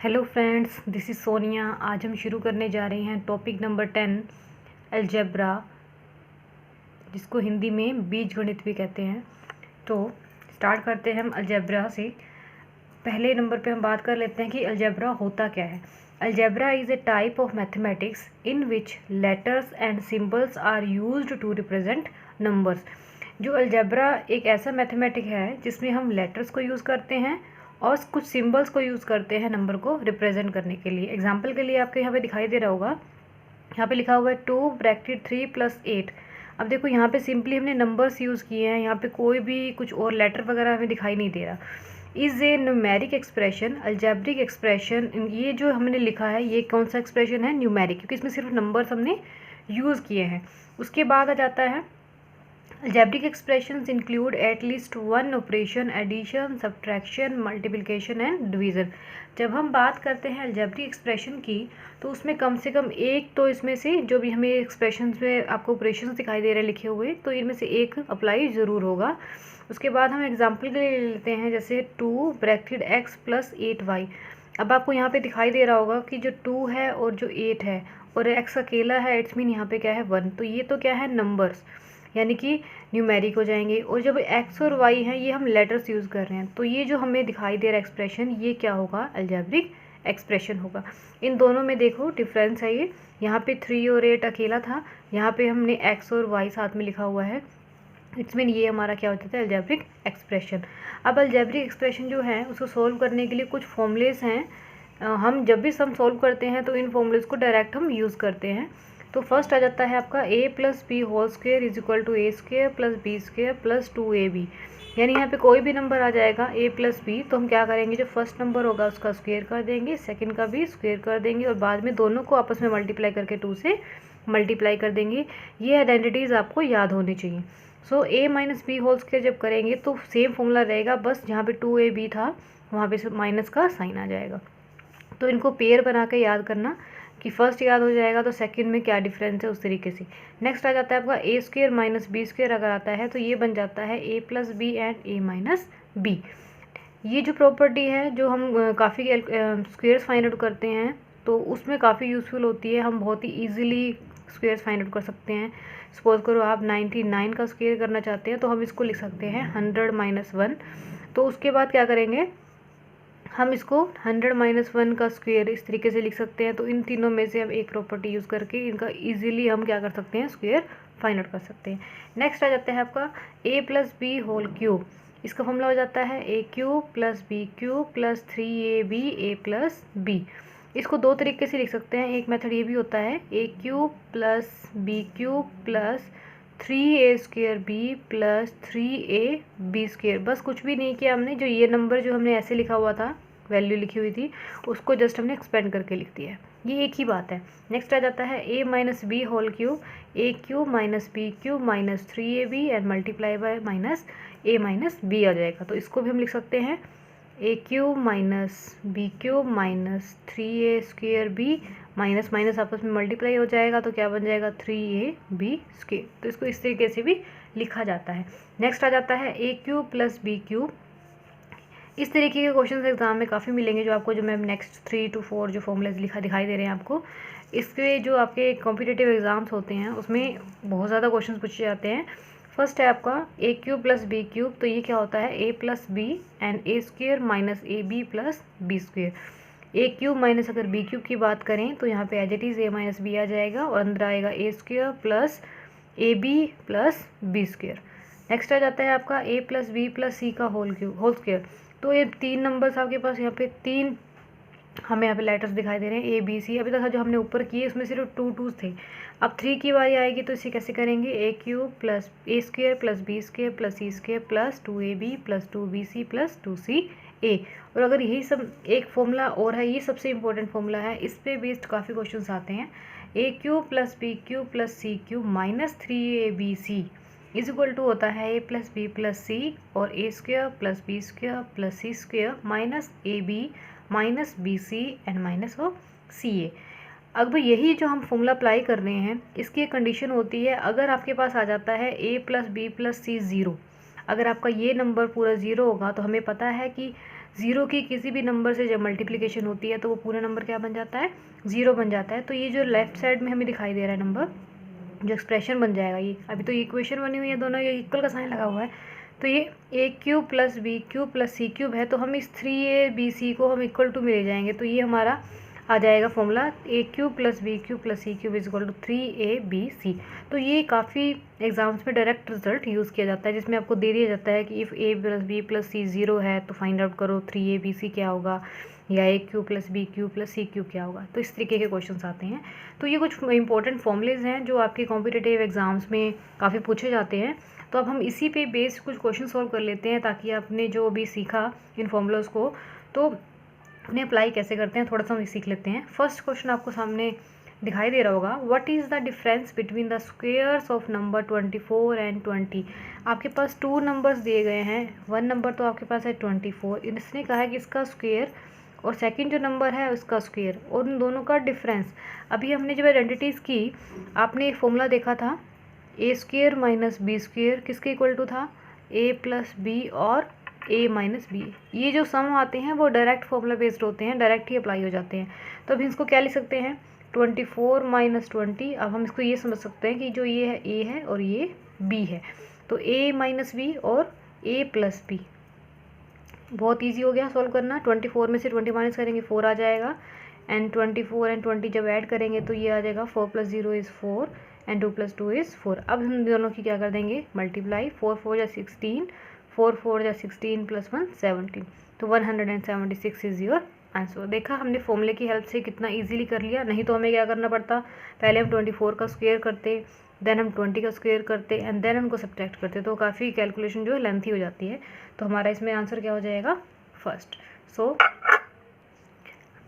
Hello friends, this is Sonia. आज हम शुरू करने जा रहे हैं टॉपिक नंबर 10 अलजेब्रा, जिसको हिंदी में बीजगणित भी कहते हैं। तो स्टार्ट करते हैं हम अलजेब्रा से। पहले नंबर पे हम बात कर लेते हैं कि अलजेब्रा होता क्या है। Algebra is a type of mathematics in which letters and symbols are used to represent numbers. जो अलजेब्रा एक ऐसा मैथमेटिक है जिसमें हम लेटर्स को यूज़ करते हैं और कुछ सिंबल्स को यूज़ करते हैं नंबर को रिप्रेजेंट करने के लिए। एग्जांपल के लिए आपको यहाँ पे दिखाई दे रहा होगा, यहाँ पे लिखा हुआ है 2 ब्रैकेट 3 + 8। अब देखो यहाँ पे सिंपली हमने नंबर्स यूज़ किए हैं, यहाँ पे कोई भी कुछ और लेटर वगैरह हमें दिखाई नहीं दे रहा। Is a numeric expression, algebraic expression. ये जो हमने लिखा है ये कौन सा एक्सप्रेशन है? न्यूमेरिक, क्योंकि इसमें सिर्फ नंबर्स हमने यूज़ किए हैं। उसके बाद आ जाता है algebraic expressions include at least one operation, addition, subtraction, multiplication and division। जब हम बात करते हैं algebraic expression की तो उसमें कम से कम एक तो इसमें से जो भी हमें expressions में आपको operations दिखाई दे रहे हैं लिखे हुए, तो इनमें से एक अप्लाई ज़रूर होगा। उसके बाद हम एग्जाम्पल के लिए लेते हैं, जैसे 2 ब्रैकेट x + 8y। अब आपको यहाँ पे दिखाई दे रहा होगा कि जो 2 है और जो 8 है और x अकेला है, इट्स मीन यहाँ पे क्या है 1। तो ये तो क्या है नंबर्स, यानी कि न्यूमेरिक हो जाएंगे। और जब x और y हैं ये हम लेटर्स यूज़ कर रहे हैं, तो ये जो हमें दिखाई दे रहा है एक्सप्रेशन, ये क्या होगा? अलजेब्रिक एक्सप्रेशन होगा। इन दोनों में देखो डिफरेंस है। ये यहाँ पे 3 और 8 अकेला था, यहाँ पे हमने x और y साथ में लिखा हुआ है। इट्स मीन ये हमारा क्या होता है? Algebraic expression. अब अलजेब्रिक एक्सप्रेशन जो है उसको सोल्व करने के लिए कुछ फॉर्मूलेस हैं। हम जब भी सम सोल्व करते हैं तो इन फॉर्मूलेस को डायरेक्ट हम यूज़ करते हैं। तो फर्स्ट आ जाता है आपका a + b whole square is equal to a² + b² + 2ab। यानी यहाँ पे कोई भी नंबर आ जाएगा a + b, तो हम क्या करेंगे, जो फर्स्ट नंबर होगा उसका स्क्वायर कर देंगे, सेकंड का भी स्क्वायर कर देंगे और बाद में दोनों को आपस में मल्टीप्लाई करके 2 से मल्टीप्लाई कर देंगे। ये आइडेंटिटीज़ आपको याद होनी चाहिए। सो a - b होल स्क्वायर जब करेंगे तो सेम फॉर्मूला रहेगा, बस जहाँ पे 2ab था वहाँ पे माइनस का साइन आ जाएगा। तो इनको पेयर बना के याद करना कि फर्स्ट याद हो जाएगा तो सेकंड में क्या डिफरेंस है, उस तरीके से। नेक्स्ट आ जाता है आपका a² - b² अगर आता है तो ये बन जाता है a + b and a - b। ये जो प्रॉपर्टी है जो हम काफ़ी स्क्वेयर्स फाइंड आउट करते हैं तो उसमें काफ़ी यूज़फुल होती है। हम बहुत ही ईजिली स्क्वेयर्स फाइंड आउट कर सकते हैं। सपोज करो आप 99 का स्क्वेयर करना चाहते हैं तो हम इसको लिख सकते हैं 100 - 1। तो उसके बाद क्या करेंगे, हम इसको 100 - 1 का स्क्वायर इस तरीके से लिख सकते हैं। तो इन तीनों में से हम एक प्रॉपर्टी यूज़ करके इनका इजीली हम क्या कर सकते हैं? स्क्वायर फाइंड आउट कर सकते हैं। नेक्स्ट आ जाता है आपका a + b होल क्यूब। इसका फॉर्मूला हो जाता है a³ + b³ + 3ab a + b। इसको दो तरीके से लिख सकते हैं। एक मेथड ये भी होता है a³ + b³ + 3a² b + 3ab²। बस कुछ भी नहीं किया हमने, जो ये नंबर जो हमने ऐसे लिखा हुआ था, वैल्यू लिखी हुई थी, उसको जस्ट हमने एक्सपेंड करके लिख दिया है। ये एक ही बात है। नेक्स्ट आ जाता है a - b whole cube, a³ - b³ - 3ab and multiply by -a - b आ जाएगा। तो इसको भी हम लिख सकते हैं a³ - b³ - 3a² b minus minus आपस में मल्टीप्लाई हो जाएगा तो क्या बन जाएगा? 3ab²। तो इसको इस तरीके से भी लिखा जाता है। नेक्स्ट आ जाता है a³ + b³। इस तरीके के क्वेश्चन एग्जाम में काफ़ी मिलेंगे, जो आपको जो मैं नेक्स्ट 3 to 4 जो फॉर्मूलेज दिखाई दे रहे हैं आपको, इसके जो आपके कॉम्पिटिटिव एग्जाम्स होते हैं उसमें बहुत ज़्यादा क्वेश्चन पूछे जाते हैं। फर्स्ट है आपका a³ + b³। तो ये क्या होता है? a + b and a² - ab + b²। a³ minus अगर b³ की बात करें तो यहाँ पे as it is a - b आ जाएगा और अंदर आएगा a² + ab + b²। नेक्स्ट आ जाता है आपका a + b + c का होल स्क्वायर। तो ये तीन नंबर्स आपके पास यहाँ पे तीन हमें यहाँ पे लेटर्स दिखाई दे रहे हैं a b c। अभी तक जो हमने ऊपर किए उसमें सिर्फ 2 2 थे। अब 3 की बारी आएगी तो इसे कैसे करेंगे? a³ + a² + b² + c² + 2ab + 2bc + 2ca। और अगर यही सब एक फॉर्मूला और है, ये सबसे इंपॉर्टेंट फॉर्मूला है, इस पे बेस्ड काफ़ी क्वेश्चंस आते हैं। a³ + b³ + c³ - 3abc is equal to होता है a + b + c और a² + b² + c² - ab - bc and -ca। अब यही जो हम फॉर्मूला अप्लाई कर रहे हैं, इसकी एक कंडीशन होती है, अगर आपके पास आ जाता है a + b + c 0, अगर आपका ये नंबर पूरा 0 होगा तो हमें पता है कि ज़ीरो की किसी भी नंबर से जब मल्टीप्लिकेशन होती है तो वो पूरा नंबर क्या बन जाता है, ज़ीरो बन जाता है। तो ये जो लेफ्ट साइड में हमें दिखाई दे रहा है नंबर, जो एक्सप्रेशन बन जाएगा, ये अभी तो इक्वेशन बनी हुई है, दोनों ये इक्वल का साइन लगा हुआ है, तो ये A cube plus B cube plus C cube है, तो हम इस 3ab को हम इक्वल टू में ले जाएंगे, तो ये हमारा आ जाएगा formula a cube plus B cube plus C cube is equal to 3ab। तो ये काफ़ी एग्जाम्स में डायरेक्ट रिजल्ट यूज़ किया जाता है, जिसमें आपको दे दिया जाता है कि if A plus B plus C zero है तो फाइंड आउट करो 3abc क्या होगा, या A cube plus B cube plus C cube क्या होगा। तो इस तरीके के क्वेश्चंस आते हैं। तो ये कुछ इंपॉर्टेंट फॉर्मूलेज हैं जो आपके कॉम्पिटिटिव एग्जाम्स में काफ़ी पूछे जाते हैं। तो अब हम इसी पे बेस्ड कुछ क्वेश्चन सॉल्व कर लेते हैं, ताकि आपने जो भी सीखा इन फॉर्मूलाज को तो उन्हें अप्लाई कैसे करते हैं थोड़ा सा हम सीख लेते हैं। फर्स्ट क्वेश्चन आपको सामने दिखाई दे रहा होगा, what is the difference between the squares of number 24 and 20। आपके पास 2 नंबर्स दिए गए हैं, 1 नंबर तो आपके पास है 24, इसने कहा है कि इसका स्क्वेयर और सेकंड जो नंबर है उसका स्क्वेयर, और उन दोनों का डिफरेंस। अभी हमने जब आइडेंटिटीज़ की, आपने एक फॉर्मूला देखा था ए स्क्वेयर माइनस बी स्क्वेयर किसके इक्वल टू था, ए प्लस बी और ए माइनस बी। ये जो सम आते हैं वो डायरेक्ट फॉर्मूला बेस्ड होते हैं, डायरेक्ट ही अप्लाई हो जाते हैं। तो अभी इसको क्या लिख सकते हैं, 24 माइनस 20। अब हम इसको ये समझ सकते हैं कि जो ये है ए है और ये बी है, तो ए माइनस बी और ए प्लस बी। बहुत ईजी हो गया सॉल्व करना। 24 में से 20 माइनस करेंगे 4 आ जाएगा, एंड 24 एंड 20 जब ऐड करेंगे तो ये आ जाएगा 4 + 0 इज़ 4 एंड 2 + 2 इज़ 4। अब हम दोनों की क्या कर देंगे, मल्टीप्लाई, 4 4 या 16, 4 4 या 16 + 1 17, तो 176 इज़ योर आंसर। देखा हमने फॉर्मूले की हेल्प से कितना इजीली कर लिया, नहीं तो हमें क्या करना पड़ता, पहले हम 24 का स्क्वायर करते, देन हम 20 का स्क्वायर करते एंड देन उनको सब्ट्रैक्ट करते, तो काफ़ी कैलकुलेशन जो है लेंथी हो जाती है। तो हमारा इसमें आंसर क्या हो जाएगा, फर्स्ट। सो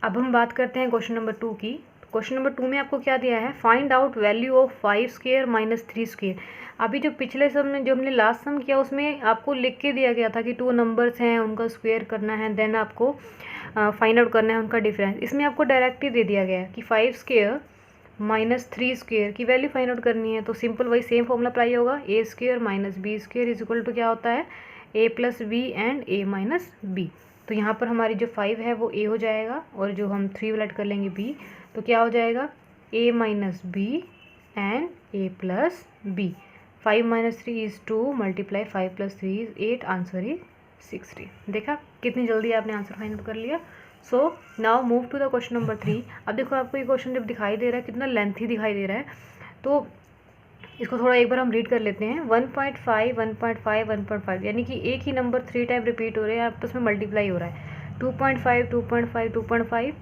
अब हम बात करते हैं क्वेश्चन नंबर 2 की। क्वेश्चन नंबर 2 में आपको क्या दिया है, find out value of 5 square minus 3 square. अभी जो पिछले सम में जो हमने लास्ट सम किया उसमें आपको लिख के दिया गया था कि 2 नंबर्स हैं उनका स्क्वायर करना है, देन आपको फाइंड आउट करना है उनका डिफरेंस। इसमें आपको डायरेक्ट ही दे दिया गया है कि 5 स्क्वायर माइनस 3 स्क्वायर की वैल्यू फाइंड आउट करनी है। तो सिंपल वही सेम फॉर्मूला अप्लाई होगा, A square minus B square is equal to क्या होता है, A plus B and A minus B. तो यहाँ पर हमारी जो 5 है वो ए हो जाएगा, और जो हम 3 वाला ऐड कर लेंगे बी, तो क्या हो जाएगा, A minus B and A plus B. 5 - 3 is 2, multiply 5 + 3 is 8, answer is 60। देखा कितनी जल्दी आपने आंसर फाइंड आउट कर लिया। So now move to the question number 3। अब देखो आपको ये क्वेश्चन जब दिखाई दे रहा है कितना लेंथी दिखाई दे रहा है, तो इसको थोड़ा एक बार हम रीड कर लेते हैं। 1.5 1.5 1.5, यानी कि एक ही नंबर 3 टाइम रिपीट हो रहे हैं, आपस में मल्टीप्लाई हो रहा है। 2.5 2.5 2.5,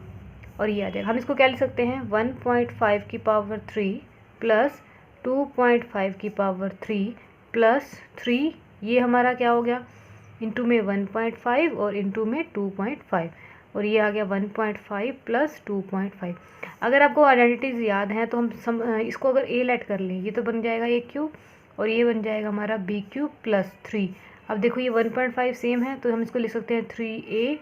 और ये आ जाएगा। हम इसको क्या लिख सकते हैं, 1.5 की पावर 3 प्लस 2.5 की पावर 3 प्लस 3, ये हमारा क्या हो गया, इंटू में 1.5 और इंटू में 2.5, और ये आ गया 1.5 प्लस 2.5। अगर आपको आइडेंटिटीज़ याद हैं तो हम इसको अगर ए लेट कर लें, ये तो बन जाएगा ए क्यूब, और ये बन जाएगा हमारा बी क्यूब प्लस 3। अब देखो ये 1.5 सेम है, तो हम इसको लिख सकते हैं 3a,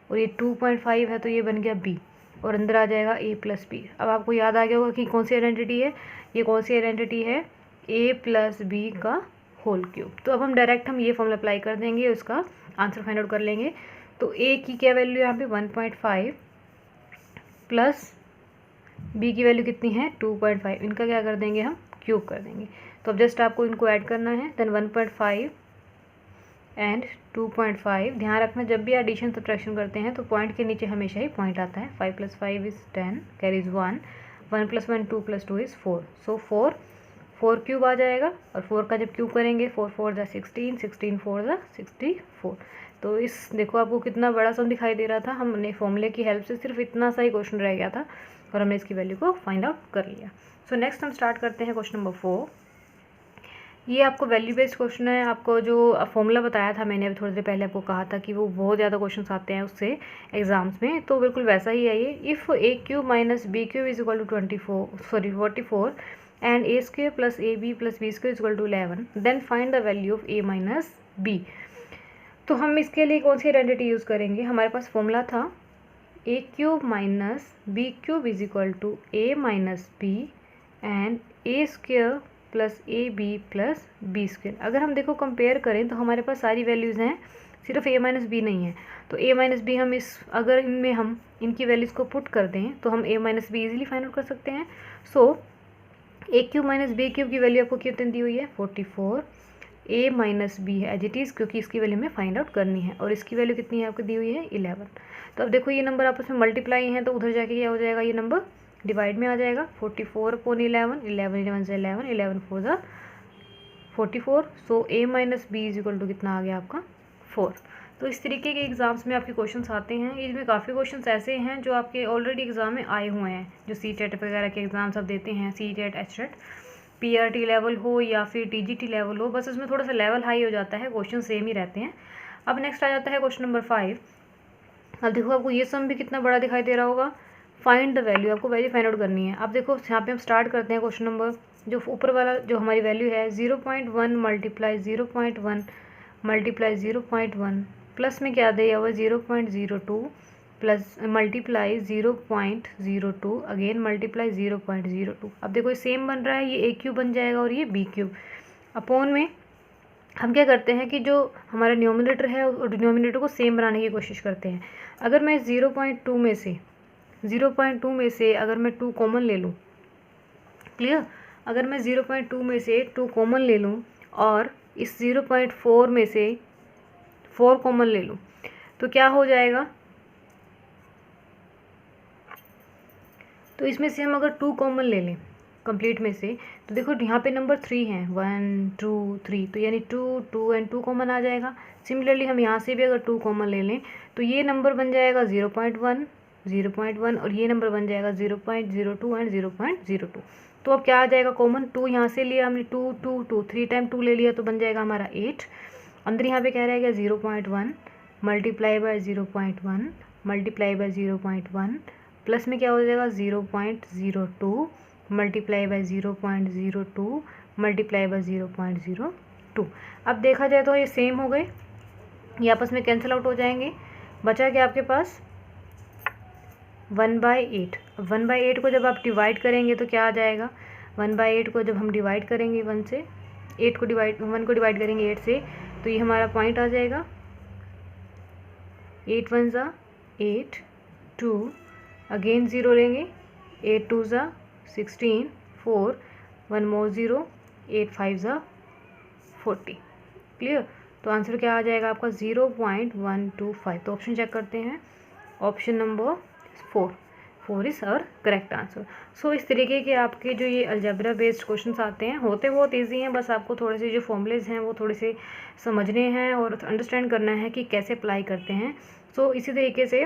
और ये 2.5 है तो ये बन गया b, और अंदर आ जाएगा a प्लस बी। अब आपको याद आ गया होगा कि कौन सी आइडेंटिटी है, ये कौन सी आइडेंटिटी है, a प्लस बी का होल क्यूब। तो अब हम डायरेक्ट ये फॉर्मूला अप्लाई कर देंगे, उसका आंसर फाइंड आउट कर लेंगे। तो a की क्या वैल्यू यहाँ पे 1.5 प्लस b की वैल्यू कितनी है 2.5, इनका क्या कर देंगे हम क्यूब कर देंगे। तो अब जस्ट आपको इनको ऐड करना है, देन 1.5 एंड 2.5। ध्यान रखना जब भी एडिशन सब्ट्रैक्शन करते हैं तो पॉइंट के नीचे हमेशा ही पॉइंट आता है। 5 + 5 is 10, carries 1, 1 + 1 2 + 2 is 4, so 4 cube आ जाएगा, और 4 का जब क्यूब करेंगे 4 4 = 16, 16 4 = 64। तो इस देखो आपको कितना बड़ा सम दिखाई दे रहा था, हमने फॉर्मूले की हेल्प से सिर्फ इतना सा ही क्वेश्चन रह गया था और हमने इसकी वैल्यू को फाइंड आउट कर लिया। सो नेक्स्ट हम स्टार्ट करते हैं क्वेश्चन नंबर 4। ये आपको वैल्यू बेस्ड क्वेश्चन है। आपको जो फॉर्मूला बताया था मैंने अभी थोड़ी देर पहले आपको कहा था कि वो बहुत ज़्यादा क्वेश्चन आते हैं उससे एग्जाम्स में, तो बिल्कुल वैसा ही है ये। If a cube minus b cube is equal to 44 and a square plus a b plus b square is equal to 11, then find the value of a minus B. तो हम इसके लिए कौन सी आइडेंटिटी यूज़ करेंगे, हमारे पास formula था a cube minus b cube is equal to a minus B and a square plus a b plus b square. अगर हम देखो कंपेयर करें तो हमारे पास सारी वैल्यूज़ हैं सिर्फ a माइनस बी नहीं है। तो a माइनस बी हम अगर इनमें हम इनकी वैल्यूज़ को पुट कर दें तो हम a minus be easily find out कर सकते हैं। सो a cube minus b cube की वैल्यू आपको कितनी दी हुई है 44, a माइनस बी है एज इट इज़ क्योंकि इसकी वैल्यू हमें फाइंड आउट करनी है, और इसकी वैल्यू कितनी है आपको दी हुई है 11। तो अब देखो ये नंबर आपस में मल्टीप्लाई हैं तो उधर जाके क्या हो जाएगा, ये नंबर डिवाइड में आ जाएगा 44 अपॉन 11, 11 से 11, 11 4 ज़ा 44। So a minus b is equal to कितना आ गया आपका 4। तो इस तरीके के एग्जाम्स में आपके क्वेश्चंस आते हैं। इसमें काफ़ी क्वेश्चंस ऐसे हैं जो आपके ऑलरेडी एग्जाम में आए हुए हैं, जो CTET वगैरह के एग्जाम्स आप देते हैं, CTET HTET PRT लेवल हो या फिर TGT लेवल हो, बस उसमें थोड़ा सा लेवल हाई हो जाता है, क्वेश्चन सेम ही रहते हैं। अब नेक्स्ट आ जाता है क्वेश्चन नंबर 5। अब देखो आपको ये सम भी कितना बड़ा दिखाई दे रहा होगा। फाइंड द वैल्यू, आपको वैल्यू फाइंड आउट करनी है। अब देखो यहाँ पे हम स्टार्ट करते हैं क्वेश्चन नंबर, जो ऊपर वाला जो हमारी वैल्यू है 0.1 मल्टीप्लाई 0.1 मल्टीप्लाई 0.1 प्लस में क्या दिया हुआ 0.02 प्लस मल्टीप्लाई 0.02 अगेन मल्टीप्लाई 0.02। अब देखो ये सेम बन रहा है, ये a क्यूब बन जाएगा और ये b क्यूब। अपॉन में हम क्या करते हैं कि जो हमारा न्यूमरेटर है और डिनोमिनेटर को सेम बनाने की कोशिश करते हैं। अगर मैं 0.2 में से अगर मैं 2 कॉमन ले लूँ, क्लियर, अगर मैं 0.2 में से 2 कॉमन ले लूँ और इस 0.4 में से 4 कॉमन ले लूँ तो क्या हो जाएगा, तो इसमें से हम अगर 2 कॉमन ले लें कंप्लीट में से, तो देखो यहाँ पे नंबर 3 है 1 2 3, तो यानी 2 2 एंड 2 कॉमन आ जाएगा। सिमिलरली हम यहाँ से भी अगर 2 कॉमन ले लें तो ये नंबर बन जाएगा 0.1 और ये नंबर बन जाएगा 0.02 एंड 0.02। तो अब क्या आ जाएगा कॉमन, 2 यहाँ से लिया हमने, 2 2 2 3 टाइम 2 ले लिया तो बन जाएगा हमारा 8। अंदर यहाँ पे कह रहा है 0.1 multiply by 0.1 multiply by 0.1 plus में क्या हो जाएगा 0.02 मल्टीप्लाई बाय 0.02 मल्टीप्लाई बाय 0.02। अब देखा जाए तो ये सेम हो गए, ये आपस में कैंसिल आउट हो जाएंगे। बचा क्या आपके पास 1/8। अब 1/8 को जब आप डिवाइड करेंगे तो क्या आ जाएगा, 1/8 को जब हम डिवाइड करेंगे 1 से 1 को डिवाइड करेंगे 8 से, तो ये हमारा पॉइंट आ जाएगा 8 1 ज़ा 8 2 अगेन 0 लेंगे 8 2 ज़ा 16 4 1 मोर 0 8 5 ज़ा 40। क्लियर, तो आंसर क्या आ जाएगा आपका 0.125। तो ऑप्शन चेक करते हैं, ऑप्शन नंबर 4 इज़ और करेक्ट आंसर। सो इस तरीके के आपके जो ये अलजेब्रा बेस्ड क्वेश्चंस आते हैं, होते बहुत इजी हैं, बस आपको थोड़े से जो फॉर्मूलेज हैं वो थोड़े से समझने हैं और अंडरस्टैंड करना है कि कैसे अप्लाई करते हैं। सो इसी तरीके से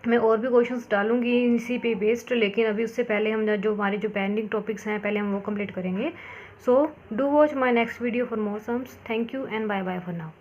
मैं और भी क्वेश्चंस डालूंगी इसी पे बेस्ड, लेकिन अभी उससे पहले हम जो हमारे जो पेंडिंग टॉपिक्स हैं पहले हम वो कंप्लीट करेंगे। So do watch my next video for more sums. Thank you and bye bye for now.